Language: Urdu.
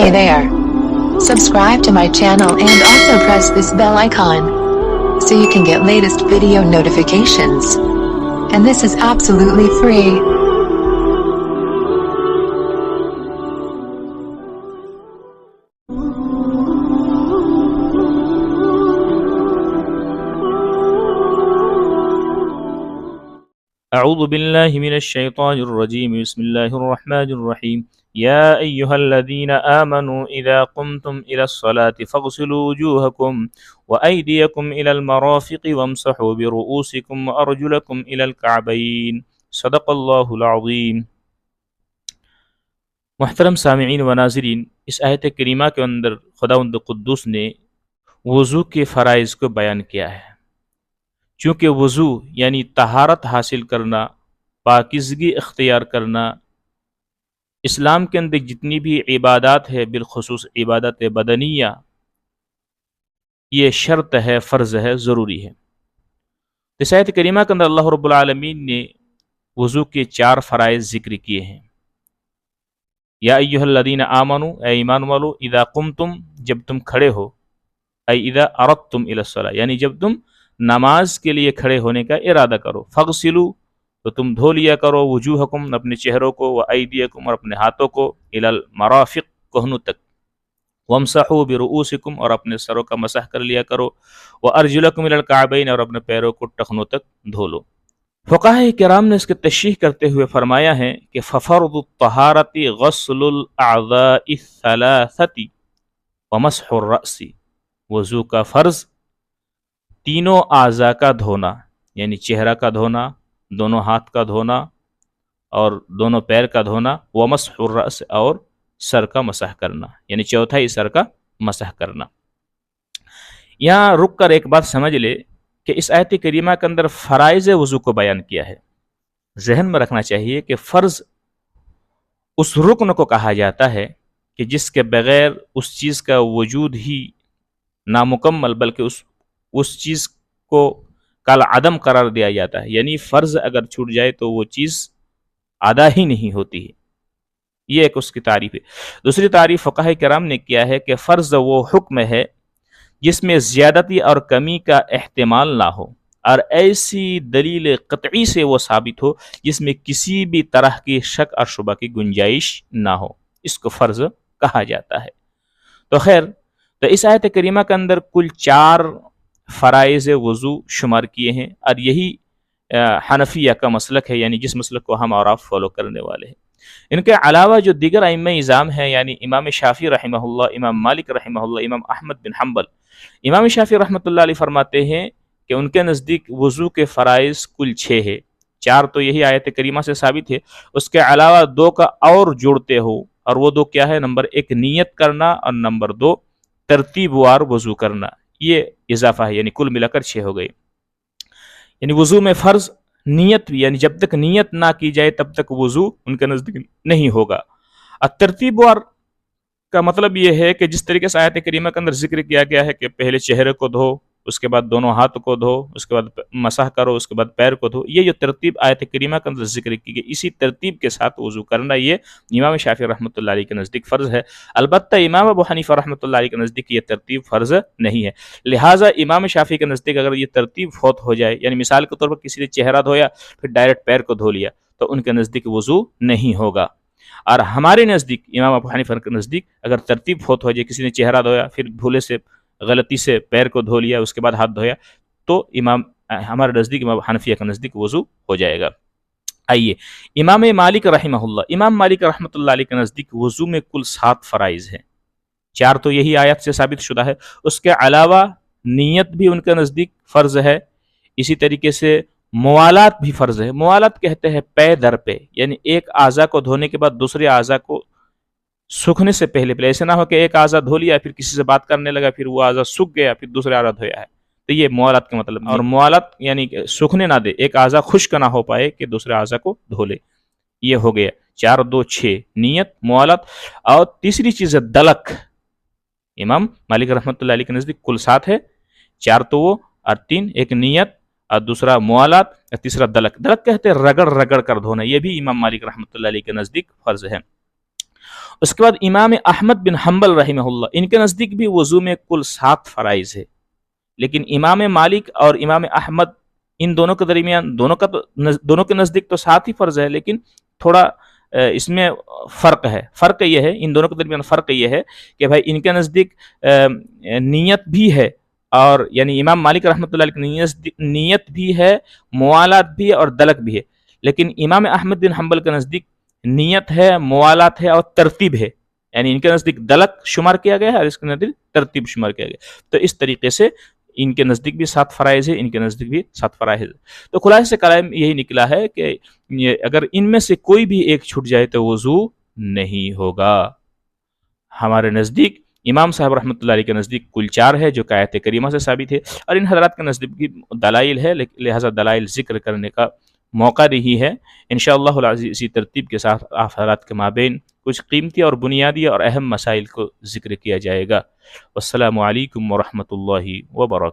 Hey there. Subscribe to my channel and also press this bell icon so you can get latest video notifications. And this is absolutely free. أعوذ بالله من الشيطان الرجيم بسم الله الرحمن الرحيم يا أيها الذين آمنوا إذا قمتم إلى الصلاة فاغسلوا وجوهكم وأيديكم إلى المرافق وامسحوا برؤوسكم وأرجلكم إلى الكعبين صدق الله العظيم۔ محترم سامعین و ناظرین، اس آیت کریمہ کے اندر خداوند قدوس نے وضو کے فرائض کو بیان کیا ہے۔ چونکہ وضو یعنی طہارت حاصل کرنا، پاکیزگی اختیار کرنا، اسلام کے اندر جتنی بھی عبادات ہے، بالخصوص عبادت بدنیہ، یہ شرط ہے، فرض ہے، ضروری ہے۔ اس آیت کریمہ کے اندر اللہ رب العالمین نے وضو کے 4 فرائض ذکر کیے ہیں۔ یا ایھا الذین آمنوا، اے ایمان والو، اذا قمتم، جب تم کھڑے ہو، اے اذا اردتم الی الصلاۃ، یعنی جب تم نماز کے لیے کھڑے ہونے کا ارادہ کرو، فغسلوا، تو تم دھو لیا کرو، وجوہکم، اپنے چہروں کو، وایدیکم، اور اپنے ہاتھوں کو، الی المرافق، کوہنوں تک، وامسحوا برؤوسکم، اور اپنے سروں کا مسح کر لیا کرو، وارجلکم الی الکعبین، اور اپنے پیروں کو ٹخنوں تک دھو لو۔ فقہاء کرام نے اس کی تشریح کرتے ہوئے فرمایا ہے کہ ففرض الطہارۃ غسل الاعضاء الثلاثۃ ومسح الرأس، وضو کا فرض تینوں اعضاء کا دھونا، یعنی چہرہ کا دھونا، دونوں ہاتھ کا دھونا اور دونوں پیر کا دھونا، ومسح الرأس، اور سر کا مسح کرنا، یعنی چوتھائی سر کا مسح کرنا۔ یہاں رک کر ایک بات سمجھ لے کہ اس آیت کریمہ کے اندر فرائض وضو کو بیان کیا ہے۔ ذہن میں رکھنا چاہیے کہ فرض اس رکن کو کہا جاتا ہے کہ جس کے بغیر اس چیز کا وجود ہی نامکمل، بلکہ اس چیز کو کالعدم قرار دیا جاتا ہے، یعنی فرض اگر چھوٹ جائے تو وہ چیز ادا ہی نہیں ہوتی ہے۔ یہ ایک اس کی تعریف ہے۔ دوسری تعریف فقہاء کرام نے کیا ہے کہ فرض وہ حکم ہے جس میں زیادتی اور کمی کا احتمال نہ ہو، اور ایسی دلیل قطعی سے وہ ثابت ہو جس میں کسی بھی طرح کی شک اور شبہ کی گنجائش نہ ہو، اس کو فرض کہا جاتا ہے۔ تو خیر، تو اس آیت کریمہ کے اندر کل 4 فرائض وضو شمار کیے ہیں، اور یہی حنفیہ کا مسلک ہے، یعنی جس مسلک کو ہم اور آپ فالو کرنے والے ہیں۔ ان کے علاوہ جو دیگر ائمہ اعظام ہیں، یعنی امام شافعی رحمہ اللہ، امام مالک رحمہ اللہ، امام احمد بن حنبل، امام شافعی رحمۃ اللہ علیہ فرماتے ہیں کہ ان کے نزدیک وضو کے فرائض کل 6 ہے۔ 4 تو یہی آیت کریمہ سے ثابت ہے، اس کے علاوہ 2 کا اور جوڑتے ہو، اور وہ 2 کیا ہے؟ نمبر 1 نیت کرنا، اور نمبر 2 ترتیب وار وضو کرنا، یہ اضافہ ہے، یعنی کل ملا کر 6 ہو گئے۔ یعنی وضو میں فرض نیت بھی، یعنی جب تک نیت نہ کی جائے تب تک وضو ان کے نزدیک نہیں ہوگا۔ اور ترتیب وار کا مطلب یہ ہے کہ جس طریقے سے آیت کریمہ کے اندر ذکر کیا گیا ہے کہ پہلے چہرے کو دھو، اس کے بعد دونوں ہاتھ کو دھو، اس کے بعد مسح کرو، اس کے بعد پیر کو دھو، یہ جو ترتیب آیت کریمہ کے اندر ذکر کی گئی، اسی ترتیب کے ساتھ وضو کرنا، یہ امام شافعی رحمۃ اللہ علیہ کے نزدیک فرض ہے۔ البتہ امام ابو حنیفہ رحمۃ اللہ علیہ کے نزدیک یہ ترتیب فرض نہیں ہے، لہٰذا امام شافعی کے نزدیک اگر یہ ترتیب فوت ہو جائے، یعنی مثال کے طور پر کسی نے چہرہ دھویا پھر ڈائریکٹ پیر کو دھو لیا، تو ان کے نزدیک وضو نہیں ہوگا۔ اور ہمارے نزدیک، امام ابو حنیفہ کے نزدیک، اگر ترتیب فوت ہو جائے، کسی نے چہرہ دھویا پھر بھولے سے، غلطی سے پیر کو دھو لیا، اس کے بعد ہاتھ دھویا، تو ہمارے نزدیک، امام حنفیہ کے نزدیک وضو ہو جائے گا۔ آئیے امام مالک رحمہ اللہ، امام مالک رحمۃ اللہ علیہ کے نزدیک وضو میں کل 7 فرائض ہیں۔ 4 تو یہی آیت سے ثابت شدہ ہے، اس کے علاوہ نیت بھی ان کے نزدیک فرض ہے، اسی طریقے سے موالات بھی فرض ہے۔ موالات کہتے ہیں پے در پہ، یعنی ایک اعضا کو دھونے کے بعد دوسرے اعضا کو سوکھنے سے پہلے ایسے نہ ہو کہ ایک اعضا دھو لیا پھر کسی سے بات کرنے لگا، پھر وہ اعضا سوکھ گیا پھر دوسرے اعضا دھویا ہے، تو یہ موالات کا مطلب۔ اور موالات یعنی سوکھنے نہ دے، ایک اعضا خشک نہ ہو پائے کہ دوسرے اعضا کو دھو لے، یہ ہو گیا 4 اور 2 6، نیت، موالات، اور تیسری چیز ہے دلک۔ امام مالک رحمۃ اللہ علیہ کے نزدیک کل 7 ہے، 4 تو وہ، اور 3 ایک نیت، اور دوسرا موالات، اور تیسرا دلک۔ دلک کہتے ہیں رگڑ رگڑ کر دھونا، یہ بھی امام مالک رحمۃ اللہ علیہ کے نزدیک فرض ہے۔ اس کے بعد امام احمد بن حنبل رحمہ اللہ، ان کے نزدیک بھی وضو میں کل 7 فرائض ہے، لیکن امام مالک اور امام احمد ان دونوں کے درمیان دونوں کے نزدیک تو 7 ہی فرض ہے، لیکن تھوڑا اس میں فرق یہ ہے، ان دونوں کے درمیان فرق یہ ہے کہ بھائی ان کے نزدیک نیت بھی ہے، اور یعنی امام مالک رحمۃ اللہ علیہ کی نیت بھی ہے، موالات بھی ہے اور دلک بھی ہے، لیکن امام احمد بن حنبل کے نزدیک نیت ہے، موالات ہے اور ترتیب ہے، یعنی ان کے نزدیک دلک شمار کیا گیا ہے اور اس کے نزدیک ترتیب شمار کیا گیا، تو اس طریقے سے ان کے نزدیک بھی 7 فرائض ہے، ان کے نزدیک بھی 7 فرائض ہے۔ تو خلاصے سے کلام یہی نکلا ہے کہ اگر ان میں سے کوئی بھی ایک چھوٹ جائے تو وضو نہیں ہوگا۔ ہمارے نزدیک امام صاحب رحمۃ اللہ علیہ کے نزدیک کل 4 ہے جو کہ آیت کریمہ سے ثابت ہے، اور ان حضرات کے نزدیک بھی دلائل ہے، لہذا دلائل ذکر کرنے کا موقع رہی ہے۔ انشاءاللہ العزیز اسی ترتیب کے ساتھ آپ حضرات کے مابین کچھ قیمتی اور بنیادی اور اہم مسائل کو ذکر کیا جائے گا۔ والسلام علیکم ورحمۃ اللہ وبرکاتہ۔